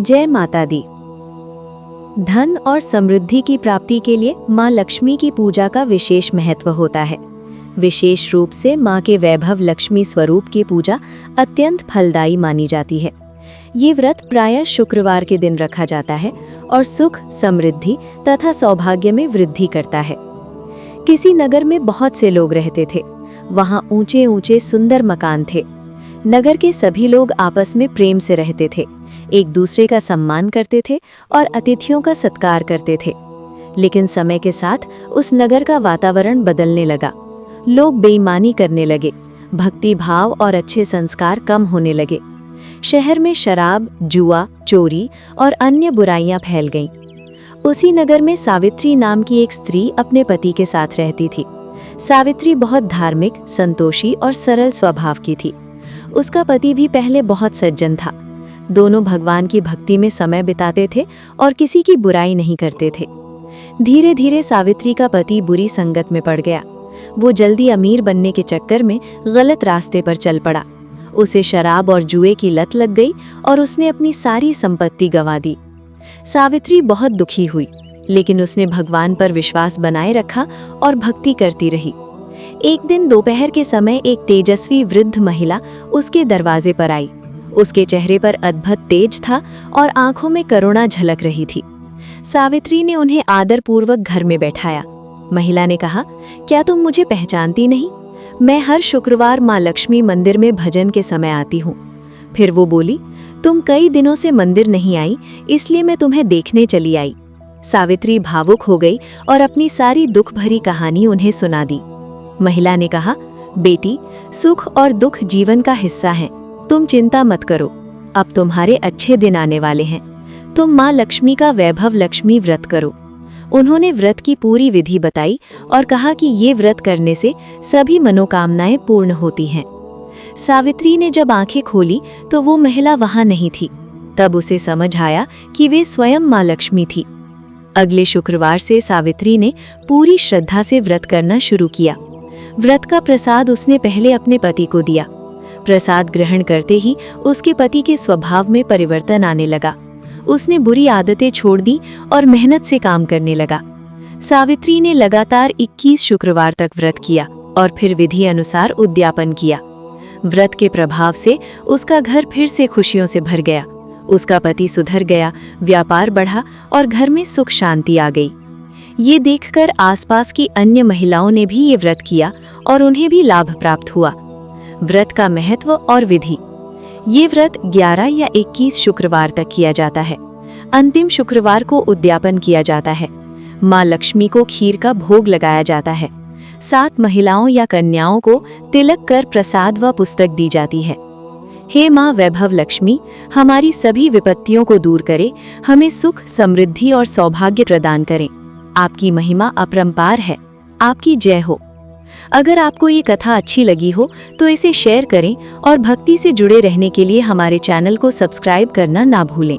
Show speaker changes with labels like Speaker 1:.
Speaker 1: जय माता दी। धन और समृद्धि की प्राप्ति के लिए माँ लक्ष्मी की पूजा का विशेष महत्व होता है। विशेष रूप से माँ के वैभव लक्ष्मी स्वरूप की पूजा अत्यंत फलदायी मानी जाती है। ये व्रत प्रायः शुक्रवार के दिन रखा जाता है और सुख, समृद्धि तथा सौभाग्य में वृद्धि करता है। किसी नगर में बहुत से लोग रहते थे। वहाँ ऊंचे ऊंचे सुंदर मकान थे। नगर के सभी लोग आपस में प्रेम से रहते थे, एक दूसरे का सम्मान करते थे और अतिथियों का सत्कार करते थे। लेकिन समय के साथ उस नगर का वातावरण बदलने लगा। लोग बेईमानी करने लगे, भक्ति भाव और अच्छे संस्कार कम होने लगे। शहर में शराब, जुआ, चोरी और अन्य बुराइयां फैल गईं। उसी नगर में सावित्री नाम की एक स्त्री अपने पति के साथ रहती थी। सावित्री बहुत धार्मिक, संतोषी और सरल स्वभाव की थी। उसका पति भी पहले बहुत सज्जन था। दोनों भगवान की भक्ति में समय बिताते थे और किसी की बुराई नहीं करते थे। धीरे धीरे सावित्री का पति बुरी संगत में पड़ गया। वो जल्दी अमीर बनने के चक्कर में गलत रास्ते पर चल पड़ा। उसे शराब और जुए की लत लग गई और उसने अपनी सारी संपत्ति गंवा दी। सावित्री बहुत दुखी हुई, लेकिन उसने भगवान पर विश्वास बनाए रखा और भक्ति करती रही। एक दिन दोपहर के समय एक तेजस्वी वृद्ध महिला उसके दरवाजे पर आई। उसके चेहरे पर अद्भुत तेज था और आंखों में करुणा झलक रही थी। सावित्री ने उन्हें आदरपूर्वक घर में बैठाया। महिला ने कहा, क्या तुम मुझे पहचानती नहीं? मैं हर शुक्रवार माँ लक्ष्मी मंदिर में भजन के समय आती हूँ। फिर वो बोली, तुम कई दिनों से मंदिर नहीं आई, इसलिए मैं तुम्हें देखने चली आई। सावित्री भावुक हो गई और अपनी सारी दुख भरी कहानी उन्हें सुना दी। महिला ने कहा, बेटी, सुख और दुख जीवन का हिस्सा है। तुम चिंता मत करो, अब तुम्हारे अच्छे दिन आने वाले हैं। तुम माँ लक्ष्मी का वैभव लक्ष्मी व्रत करो। उन्होंने व्रत की पूरी विधि बताई और कहा कि ये व्रत करने से सभी मनोकामनाएं पूर्ण होती हैं। सावित्री ने जब आंखें खोली तो वो महिला वहां नहीं थी। तब उसे समझ आया कि वे स्वयं माँ लक्ष्मी थी। अगले शुक्रवार से सावित्री ने पूरी श्रद्धा से व्रत करना शुरू किया। व्रत का प्रसाद उसने पहले अपने पति को दिया। प्रसाद ग्रहण करते ही उसके पति के स्वभाव में परिवर्तन आने लगा। उसने बुरी आदतें छोड़ दी और मेहनत से काम करने लगा। सावित्री ने लगातार 21 शुक्रवार तक व्रत किया और फिर विधि अनुसार उद्यापन किया। व्रत के प्रभाव से उसका घर फिर से खुशियों से भर गया। उसका पति सुधर गया, व्यापार बढ़ा और घर में सुख शांति आ गई। ये देखकर आसपास की अन्य महिलाओं ने भी ये व्रत किया और उन्हें भी लाभ प्राप्त हुआ। व्रत का महत्व और विधि। ये व्रत 11 या 21 शुक्रवार तक किया जाता है। अंतिम शुक्रवार को उद्यापन किया जाता है। माँ लक्ष्मी को खीर का भोग लगाया जाता है। 7 महिलाओं या कन्याओं को तिलक कर प्रसाद व पुस्तक दी जाती है। हे माँ वैभव लक्ष्मी, हमारी सभी विपत्तियों को दूर करे, हमें सुख, समृद्धि और सौभाग्य प्रदान करें। आपकी महिमा अपरंपार है। आपकी जय हो। अगर आपको ये कथा अच्छी लगी हो तो इसे शेयर करें और भक्ति से जुड़े रहने के लिए हमारे चैनल को सब्सक्राइब करना ना भूलें।